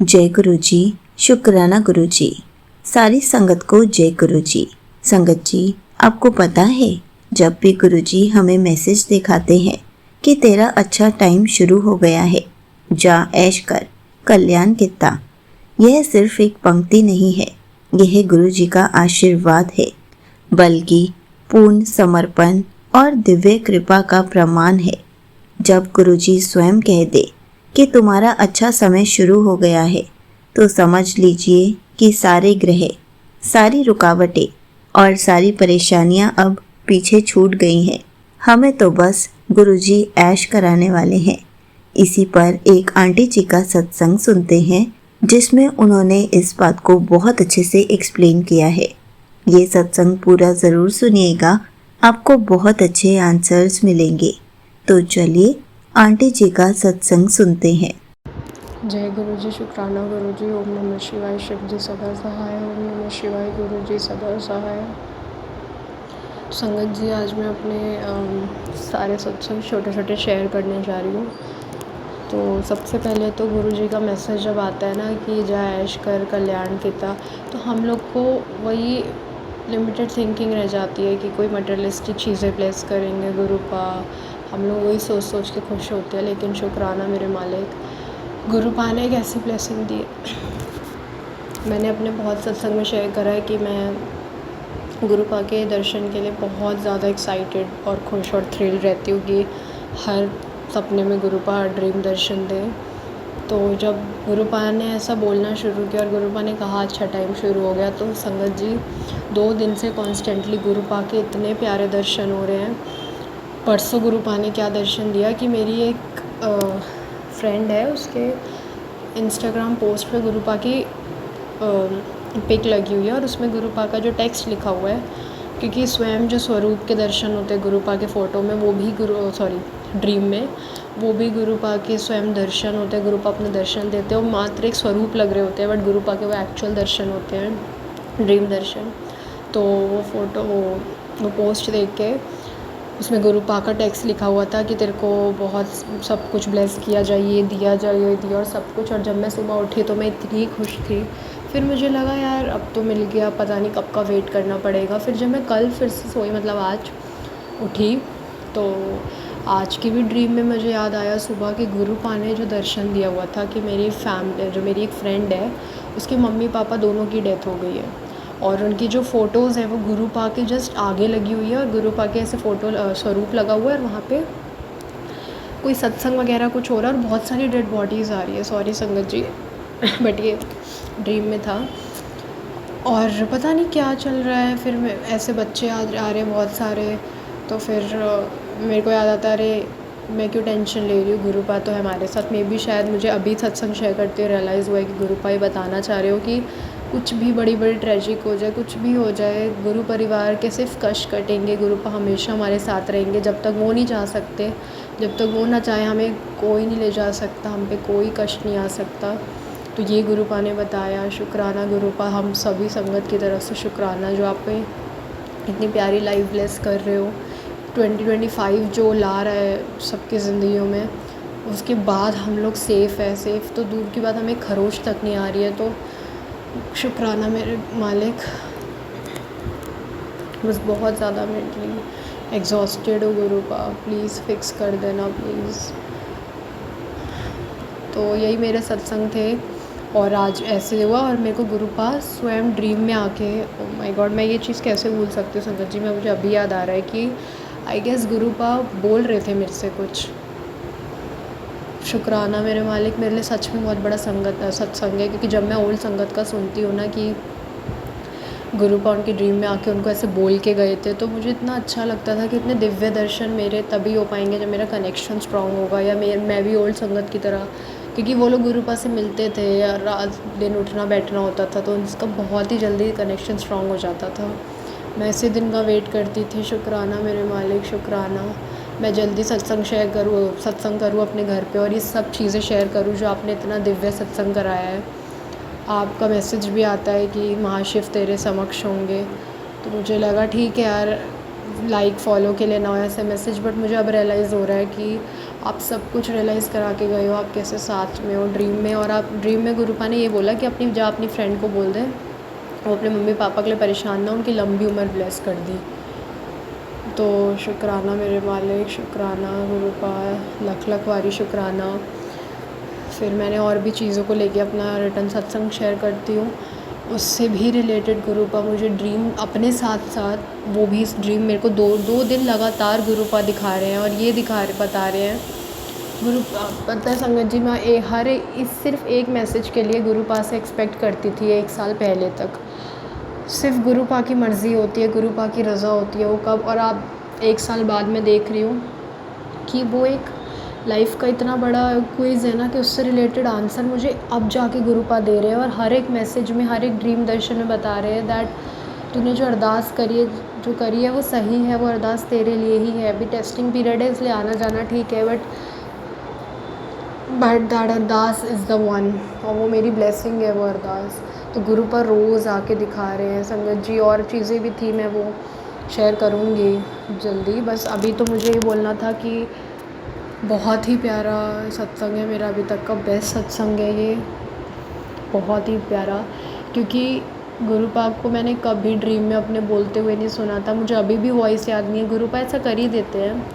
जय गुरु जी। शुक्राना गुरु जी। सारी संगत को जय गुरु जी। संगत जी, आपको पता है, जब भी गुरु जी हमें मैसेज दिखाते हैं कि तेरा अच्छा टाइम शुरू हो गया है, जा ऐश कर, कल्याण कितना, यह सिर्फ एक पंक्ति नहीं है, यह गुरु जी का आशीर्वाद है, बल्कि पूर्ण समर्पण और दिव्य कृपा का प्रमाण है। जब गुरु जी स्वयं कह दे कि तुम्हारा अच्छा समय शुरू हो गया है, तो समझ लीजिए कि सारे ग्रह, सारी रुकावटें और सारी परेशानियां अब पीछे छूट गई हैं। हमें तो बस गुरु जी ऐश कराने वाले हैं। इसी पर एक आंटी जी का सत्संग सुनते हैं, जिसमें उन्होंने इस बात को बहुत अच्छे से एक्सप्लेन किया है। ये सत्संग पूरा ज़रूर सुनिएगा, आपको बहुत अच्छे आंसर्स मिलेंगे। तो चलिए आंटी जी का सत्संग सुनते हैं। जय गुरु जी। शुक्राना गुरु जी। ओम नमः शिवाय। शिव जी सदा सहाय। ओम नमः शिवाय। गुरु जी सदा सहाय। संगत जी, आज मैं अपने सारे सत्संग छोटे छोटे शेयर करने जा रही हूँ। तो सबसे पहले तो गुरु जी का मैसेज जब आता है ना कि जा ऐश कर, कल्याण किता, तो हम लोग को वही लिमिटेड थिंकिंग रह जाती है कि कोई मटेरियलिस्टिक चीज़ें प्लेस करेंगे गुरु पा, हम लोग वही सोच सोच के खुश होते हैं। लेकिन शुक्राना मेरे मालिक, गुरु पा ने एक ऐसी ब्लेसिंग दी है। मैंने अपने बहुत सत्संग में शेयर करा है कि मैं गुरु पा के दर्शन के लिए बहुत ज़्यादा एक्साइटेड और खुश और थ्रिल रहती हूँ कि हर सपने में गुरु पा ड्रीम दर्शन दे। तो जब गुरु पा ने ऐसा बोलना शुरू किया और गुरु पा ने कहा अच्छा टाइम शुरू हो गया, तो संगत जी 2 दिन से कॉन्स्टेंटली गुरु पा के इतने प्यारे दर्शन हो रहे हैं। परसों गुरु पा ने क्या दर्शन दिया कि मेरी एक फ्रेंड है, उसके इंस्टाग्राम पोस्ट पे गुरु पा की पिक लगी हुई है और उसमें गुरु पा का जो टेक्स्ट लिखा हुआ है, क्योंकि स्वयं जो स्वरूप के दर्शन होते हैं गुरु पा के फ़ोटो में, वो भी ड्रीम में वो भी गुरु पा के स्वयं दर्शन होते हैं। गुरु पा अपने दर्शन देते हैं, वो मात्र एक स्वरूप लग रहे होते हैं, बट गुरु पा के वो एक्चुअल दर्शन होते हैं, ड्रीम दर्शन। तो वो फ़ोटो वो पोस्ट देख के उसमें गुरु पा का टेक्स्ट लिखा हुआ था कि तेरे को बहुत सब कुछ ब्लेस किया जाए, ये दिया जाए, ये दिया और सब कुछ। और जब मैं सुबह उठी तो मैं इतनी खुश थी। फिर मुझे लगा यार अब तो मिल गया, पता नहीं कब का वेट करना पड़ेगा। फिर जब मैं कल फिर से सोई, मतलब आज उठी, तो आज की भी ड्रीम में मुझे याद आया सुबह कि गुरु पा ने जो दर्शन दिया हुआ था कि मेरी फैमिली, जो मेरी एक फ्रेंड है, उसके मम्मी पापा दोनों की डेथ हो गई है और उनकी जो फ़ोटोज़ हैं वो गुरु पा के जस्ट आगे लगी हुई है और गुरु पा के ऐसे फ़ोटो स्वरूप लगा हुआ है और वहाँ पे कोई सत्संग वगैरह कुछ हो रहा है और बहुत सारी डेड बॉडीज़ आ रही है। सॉरी संगत जी बट ये ड्रीम में था और पता नहीं क्या चल रहा है। फिर ऐसे बच्चे आ रहे हैं बहुत सारे, तो फिर मेरे को याद आता है अरे मैं क्यों टेंशन ले रही हूँ, गुरु पा तो है हमारे साथ। मे भी शायद मुझे अभी सत्संग शेयर करते हुए रियलाइज़ हुआ है कि गुरु पा ये बताना चाह रहे हो कि कुछ भी बड़ी बड़ी ट्रेजिक हो जाए, कुछ भी हो जाए, गुरु परिवार के सिर्फ कष्ट कटेंगे, गुरु पा हमेशा हमारे साथ रहेंगे। जब तक वो नहीं जा सकते, जब तक वो ना चाहे, हमें कोई नहीं ले जा सकता, हम पे कोई कष्ट नहीं आ सकता। तो ये गुरु पा ने बताया। शुक्राना गुरु पा, हम सभी संगत की तरफ से शुक्राना जो आप पे इतनी प्यारी लाइफ ब्लेस कर रहे हो। 2025 जो ला रहा है सबकी ज़िंदगियों में, उसके बाद हम लोग सेफ़ है। सेफ़ तो दूर की बात, हमें खरोच तक नहीं आ रही है। तो शुक्राना मेरे मालिक। बस बहुत ज़्यादा मेंटली एग्जॉस्टेड हो गुरु पा, प्लीज़ फिक्स कर देना प्लीज़। तो यही मेरे सत्संग थे और आज ऐसे हुआ और मेरे को गुरु पा स्वयं ड्रीम में आके, ओह माय गॉड, मैं ये चीज़ कैसे भूल सकती हूँ संगत जी। मैं मुझे अभी याद आ रहा है कि आई गेस गुरु पा बोल रहे थे मेरे से कुछ। शुक्राना मेरे मालिक, मेरे लिए सच में बहुत बड़ा सत्संग है, क्योंकि जब मैं ओल्ड संगत का सुनती हूँ ना कि गुरु पा उनकी ड्रीम में आके उनको ऐसे बोल के गए थे, तो मुझे इतना अच्छा लगता था कि इतने दिव्य दर्शन मेरे तभी हो पाएंगे जब मेरा कनेक्शन स्ट्रॉन्ग होगा, या मैं भी ओल्ड संगत की तरह, क्योंकि वो लोग गुरु पा से मिलते थे या रात दिन उठना बैठना होता था, तो उनका बहुत ही जल्दी कनेक्शन स्ट्रॉन्ग हो जाता था। मैं इसी दिन का वेट करती थी। शुक्राना मेरे मालिक, शुक्राना। मैं जल्दी सत्संग करूँ अपने घर पे और ये सब चीज़ें शेयर करूँ जो आपने इतना दिव्य सत्संग कराया है। आपका मैसेज भी आता है कि महाशिव तेरे समक्ष होंगे, तो मुझे लगा ठीक है यार, लाइक फॉलो के लिए ना हो ऐसे मैसेज, बट मुझे अब रियलाइज़ हो रहा है कि आप सब कुछ रियलाइज़ करा के गए हो, आप कैसे साथ में हो ड्रीम में, और आप ड्रीम में गुरुपा ने ये बोला कि अपनी फ्रेंड को बोल दें वो अपने मम्मी पापा के लिए परेशान ना, उनकी लंबी उम्र ब्लेस कर दी। तो शुक्राना मेरे मालिक, शुक्राना गुरुपा, लख लख वारी शुक्राना। फिर मैंने और भी चीज़ों को लेके अपना रिटर्न सत्संग शेयर करती हूँ, उससे भी रिलेटेड गुरुपा मुझे ड्रीम अपने साथ साथ वो भी ड्रीम मेरे को दो दिन लगातार गुरुपा दिखा रहे हैं, और ये बता रहे हैं गुरु। पता है संगत जी, मैं इस सिर्फ एक मैसेज के लिए गुरुपा से एक्सपेक्ट करती थी 1 साल पहले तक। सिर्फ गुरुपा की मर्ज़ी होती है, गुरुपा की रज़ा होती है, वो कब, और आप 1 साल बाद मैं देख रही हूँ कि वो एक लाइफ का इतना बड़ा क्विज़ है ना कि उससे रिलेटेड आंसर मुझे अब जाके गुरुपा दे रहे हैं, और हर एक मैसेज में, हर एक ड्रीम दर्शन में बता रहे हैं दैट तूने जो अरदास करी है वो सही है, वो अरदास तेरे लिए ही है। अभी टेस्टिंग पीरियड है इसलिए आना जाना ठीक है, but that Ardas is the one, और वो मेरी ब्लेसिंग है वो अरदास। तो गुरुपा रोज़ आके दिखा रहे हैं संगत जी। और चीज़ें भी थी, मैं वो शेयर करूँगी जल्दी। बस अभी तो मुझे ये बोलना था कि बहुत ही प्यारा सत्संग है, मेरा अभी तक का बेस्ट सत्संग है ये, बहुत ही प्यारा। क्योंकि गुरुपा को मैंने कभी ड्रीम में अपने बोलते हुए नहीं सुना था, मुझे अभी भी वॉइस याद नहीं है। गुरुपा ऐसा कर ही देते हैं,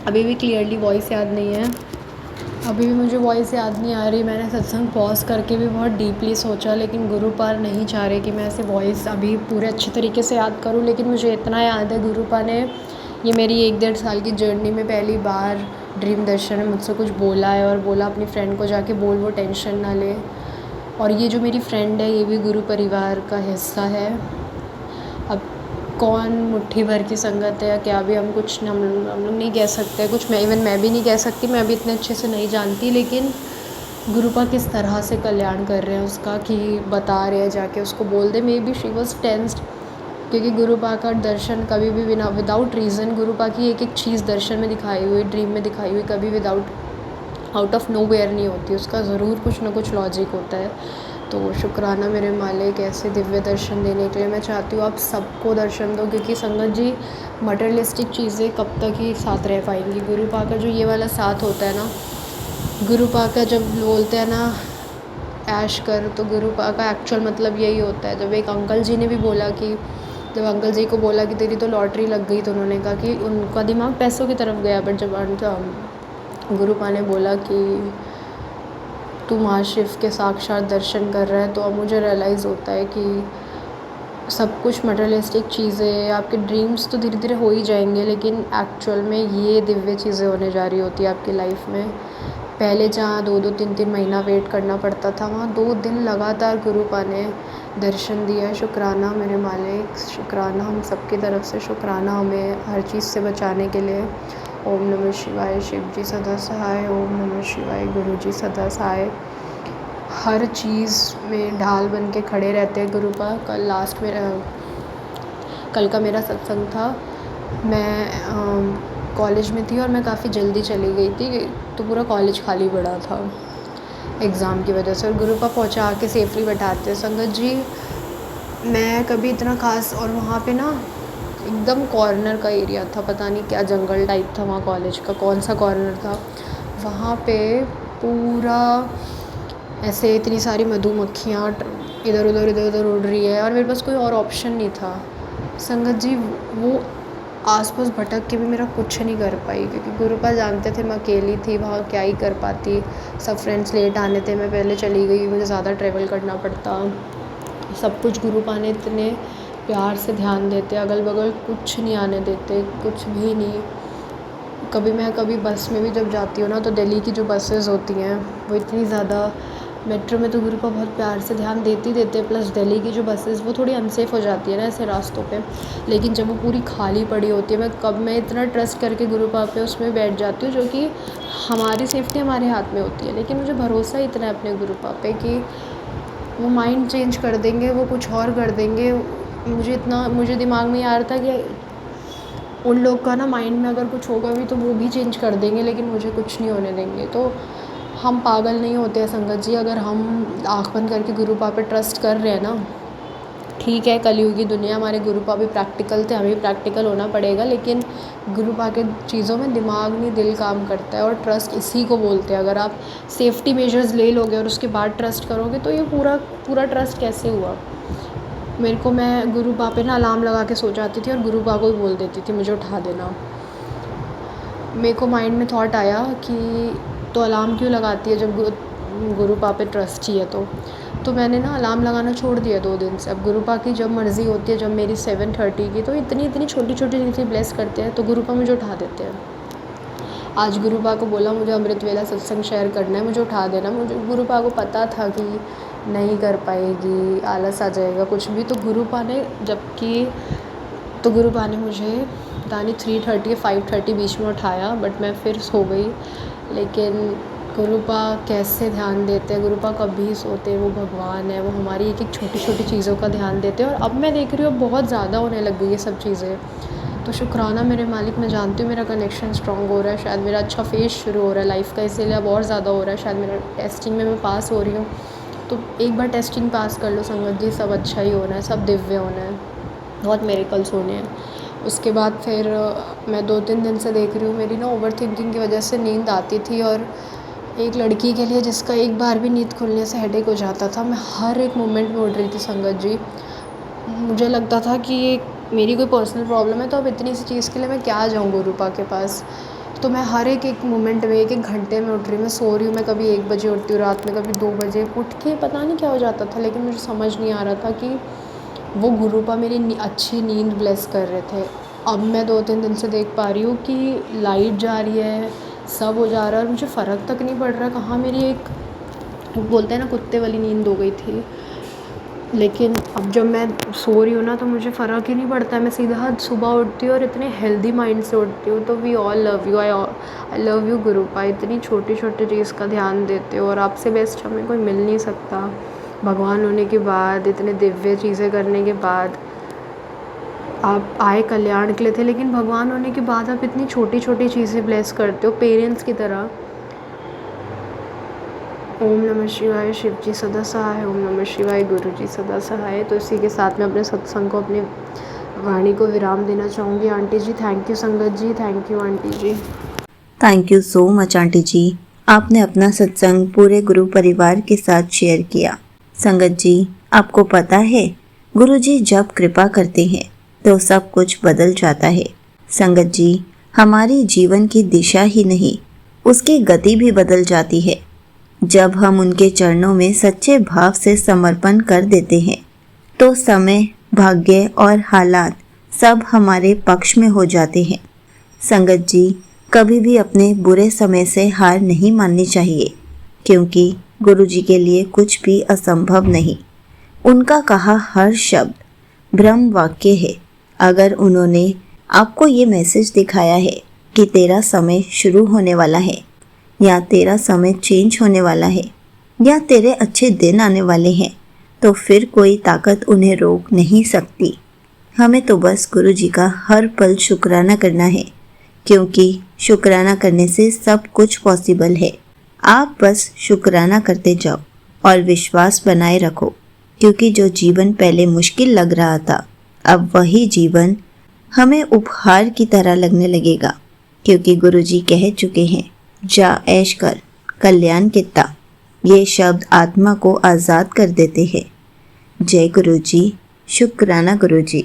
अभी भी क्लियरली वॉइस याद नहीं है, अभी भी मुझे वॉइस याद नहीं आ रही। मैंने सत्संग पॉज करके भी बहुत डीपली सोचा, लेकिन गुरुपा नहीं चाह रहे कि मैं ऐसे वॉइस अभी पूरे अच्छे तरीके से याद करूं। लेकिन मुझे इतना याद है, गुरुपा ने ये मेरी 1-1.5 साल की जर्नी में पहली बार ड्रीम दर्शन में मुझसे कुछ बोला है, और बोला अपनी फ्रेंड को जाके बोल वो टेंशन ना ले। और ये जो मेरी फ्रेंड है ये भी गुरु परिवार का हिस्सा है। अब कौन मुट्ठी भर की संगत है या क्या भी हम कुछ हम लोग नहीं कह सकते कुछ, मैं भी नहीं कह सकती, मैं भी इतने अच्छे से नहीं जानती। लेकिन गुरुपा किस तरह से कल्याण कर रहे हैं उसका, कि बता रहे हैं जाके उसको बोल दे। Maybe she was tensed, क्योंकि गुरुपा का दर्शन कभी भी बिना विदाउट रीज़न, गुरुपा की एक एक चीज़ दर्शन में दिखाई हुई, ड्रीम में दिखाई हुई, कभी आउट ऑफ नो वेयर नहीं होती, उसका ज़रूर कुछ ना कुछ लॉजिक होता है। तो शुक्राना मेरे मालिक, ऐसे दिव्य दर्शन देने के लिए। मैं चाहती हूँ आप सबको दर्शन दो, क्योंकि संगत जी मटेरियलिस्टिक चीज़ें कब तक ही साथ रह पाएंगी। गुरुपा का जो ये वाला साथ होता है ना, गुरुपा का जब बोलते हैं ना ऐश कर, तो गुरुपा का एक्चुअल मतलब यही होता है। जब एक अंकल जी ने भी बोला कि, जब अंकल जी को बोला कि तेरी तो लॉटरी लग गई, तो उन्होंने कहा कि उनका दिमाग पैसों की तरफ गया, बट जब गुरुपा ने बोला कि तू माँ शिव के साक्षात दर्शन कर रहा है, तो अब मुझे रियलाइज़ होता है कि सब कुछ मटेरियलिस्टिक चीज़ें, आपके ड्रीम्स तो धीरे धीरे हो ही जाएंगे, लेकिन एक्चुअल में ये दिव्य चीज़ें होने जा रही होती है आपकी लाइफ में। पहले जहाँ 2-2 3-3 महीना वेट करना पड़ता था, वहाँ 2 दिन लगातार गुरुपा ने दर्शन दिया। शुक्राना मेरे मालिक, शुक्राना हम सबकी तरफ से, शुक्राना हमें हर चीज़ से बचाने के लिए। ओम नमः शिवाय, शिव जी सदा सहाय। ओम नमः शिवाय, गुरु जी सदा सहाय। हर चीज़ में ढाल बन के खड़े रहते हैं गुरुपा। कल का मेरा सत्संग था, मैं कॉलेज में थी और मैं काफ़ी जल्दी चली गई थी, तो पूरा कॉलेज खाली पड़ा था एग्ज़ाम की वजह से, और गुरुपा पहुँचा के सेफली बैठाते। संगत जी मैं कभी इतना ख़ास, और वहाँ पे ना एकदम कॉर्नर का एरिया था, पता नहीं क्या जंगल टाइप था वहाँ, कॉलेज का कौन सा कॉर्नर था, वहाँ पे पूरा ऐसे इतनी सारी मधुमक्खियाँ इधर उधर उड़ रही है, और मेरे पास कोई और ऑप्शन नहीं था। संगत जी वो आसपास भटक के भी मेरा कुछ नहीं कर पाई, क्योंकि गुरुपा जानते थे मैं अकेली थी, वहाँ क्या ही कर पाती। सब फ्रेंड्स लेट आने थे, मैं पहले चली गई, मुझे ज़्यादा ट्रैवल करना पड़ता। सब कुछ गुरुपा ने इतने प्यार से ध्यान देते, अगल बगल कुछ नहीं आने देते, कुछ भी नहीं। कभी बस में भी जब जाती हूँ ना, तो दिल्ली की जो बसेज़ होती हैं वो इतनी ज़्यादा, मेट्रो में तो गुरुपा बहुत प्यार से ध्यान देते, प्लस दिल्ली की जो बसेज़ वो थोड़ी अनसेफ़ हो जाती है ना ऐसे रास्तों पे। लेकिन जब वो पूरी खाली पड़ी होती है, मैं इतना ट्रस्ट करके गुरुपा पे उसमें बैठ जाती हूँ, जो कि हमारी सेफ्टी हमारे हाथ में होती है। लेकिन मुझे भरोसा इतना है अपने गुरुपा पे कि वो माइंड चेंज कर देंगे, वो कुछ और कर देंगे। मुझे दिमाग में ये आ रहा था कि उन लोग का ना माइंड में अगर कुछ होगा भी तो वो भी चेंज कर देंगे, लेकिन मुझे कुछ नहीं होने देंगे। तो हम पागल नहीं होते हैं संगत जी, अगर हम आँख बंद करके गुरुपा पे ट्रस्ट कर रहे हैं ना, ठीक है, कलयुग की दुनिया, हमारे गुरुपा भी प्रैक्टिकल थे, हमें भी प्रैक्टिकल होना पड़ेगा, लेकिन गुरुपा के चीज़ों में दिमाग नहीं दिल काम करता है। और ट्रस्ट इसी को बोलते हैं। अगर आप सेफ्टी मेजर्स ले लोगे और उसके बाद ट्रस्ट करोगे तो ये पूरा पूरा ट्रस्ट कैसे हुआ। मेरे को, मैं गुरुपा पे ना अलार्म लगा के सो जाती थी और गुरुपा को ही बोल देती थी मुझे उठा देना। मेरे को माइंड में थॉट आया कि तो अलार्म क्यों लगाती है जब गुरुपा पे ट्रस्ट चाहिए तो मैंने ना अलार्म लगाना छोड़ दिया 2 दिन से। अब गुरुपा की जब मर्ज़ी होती है, जब मेरी 7:30 की, तो इतनी इतनी छोटी छोटी चीज़ें ब्लेस करते हैं तो गुरुपा मुझे उठा देते हैं। आज गुरुपा को बोला मुझे अमृत वेला सत्संग शेयर करना है, मुझे उठा देना। मुझे गुरुपा को पता था कि नहीं कर पाएगी, आलस आ जाएगा, कुछ भी। तो गुरुपा ने मुझे पता नहीं 3:30 या 5:30 बीच में उठाया, बट मैं फिर सो गई। लेकिन गुरुपा कैसे ध्यान देते हैं, गुरुपा कभी सोते, वो भगवान है, वो हमारी एक एक छोटी छोटी चीज़ों का ध्यान देते हैं। और अब मैं देख रही हूँ अब बहुत ज़्यादा होने लग गई ये सब चीज़ें। तो शुक्राना मेरे मालिक, मैं जानती हूँ मेरा कनेक्शन स्ट्रॉन्ग हो रहा है, शायद मेरा अच्छा फेज़ शुरू हो रहा है लाइफ का, इसीलिए अब और ज़्यादा हो रहा है। शायद मेरा टेस्टिंग में मैं पास हो रही हूँ। तो एक बार टेस्टिंग पास कर लो संगत जी, सब अच्छा ही होना है, सब दिव्य होना है, बहुत मिरेकल्स होने हैं। उसके बाद फिर मैं 2-3 दिन से देख रही हूँ मेरी ना ओवर थिंकिंग की वजह से नींद आती थी। और एक लड़की के लिए जिसका एक बार भी नींद खुलने से हेडेक हो जाता था, मैं हर एक मोमेंट में उठ रही थी संगत जी। मुझे लगता था कि ये मेरी कोई पर्सनल प्रॉब्लम है, तो अब इतनी सी चीज़ के लिए मैं क्या जाऊँ गुरुपा के पास। तो मैं हर एक एक मोमेंट में, एक एक घंटे में उठ रही हूँ। मैं सो रही हूँ, मैं कभी 1 बजे उठती हूँ रात में, कभी 2 बजे उठ के पता नहीं क्या हो जाता था, लेकिन मुझे समझ नहीं आ रहा था कि वो गुरुपा मेरी अच्छी नींद ब्लेस कर रहे थे। अब मैं 2-3 दिन से देख पा रही हूँ कि लाइट जा रही है, सब हो जा रहा है और मुझे फ़र्क तक नहीं पड़ रहा कहाँ मेरी एक, बोलते हैं ना, कुत्ते वाली नींद हो गई थी। लेकिन अब जब मैं सो रही हूँ ना तो मुझे फ़र्क ही नहीं पड़ता है, मैं सीधा सुबह उठती हूँ और इतने हेल्दी माइंड से उठती हूँ। तो we all love you, I love you Gurupa, इतनी छोटी छोटी चीज़ का ध्यान देते हो और आपसे बेस्ट हमें कोई मिल नहीं सकता। भगवान होने के बाद, इतने दिव्य चीज़ें करने के बाद, आप आए कल्याण के लिए थे, लेकिन भगवान होने के बाद आप इतनी छोटी छोटी चीज़ें ब्लेस करते हो पेरेंट्स की तरह। ओम नमः शिवाय, शिव जी सदा सहाय। ओम नमः शिवाय, गुरु जी सदा सहाय। तो इसी के साथ में अपने सत्संग को, अपनी वाणी को विराम देना चाहूँगी। आंटी जी थैंक यू, संगत जी thank you, aunty ji thank you so much aunty ji. आपने अपना सत्संग पूरे गुरु परिवार के साथ शेयर किया। संगत जी, आपको पता है, गुरु जी जब कृपा करते हैं तो सब कुछ बदल जाता है। संगत जी, हमारी जीवन की दिशा ही नहीं, उसकी गति भी बदल जाती है जब हम उनके चरणों में सच्चे भाव से समर्पण कर देते हैं। तो समय, भाग्य और हालात सब हमारे पक्ष में हो जाते हैं। संगत जी, कभी भी अपने बुरे समय से हार नहीं माननी चाहिए, क्योंकि गुरु जी के लिए कुछ भी असंभव नहीं। उनका कहा हर शब्द ब्रह्म वाक्य है। अगर उन्होंने आपको ये मैसेज दिखाया है कि तेरा समय शुरू होने वाला है, या तेरा समय चेंज होने वाला है, या तेरे अच्छे दिन आने वाले हैं, तो फिर कोई ताकत उन्हें रोक नहीं सकती। हमें तो बस गुरु जी का हर पल शुक्राना करना है, क्योंकि शुक्राना करने से सब कुछ पॉसिबल है। आप बस शुक्राना करते जाओ और विश्वास बनाए रखो, क्योंकि जो जीवन पहले मुश्किल लग रहा था, अब वही जीवन हमें उपहार की तरह लगने लगेगा, क्योंकि गुरु जी कह चुके हैं, जा ऐश कर, कल्याण कितना। ये शब्द आत्मा को आज़ाद कर देते हैं। जय गुरु जी, शुक्राना गुरु जी।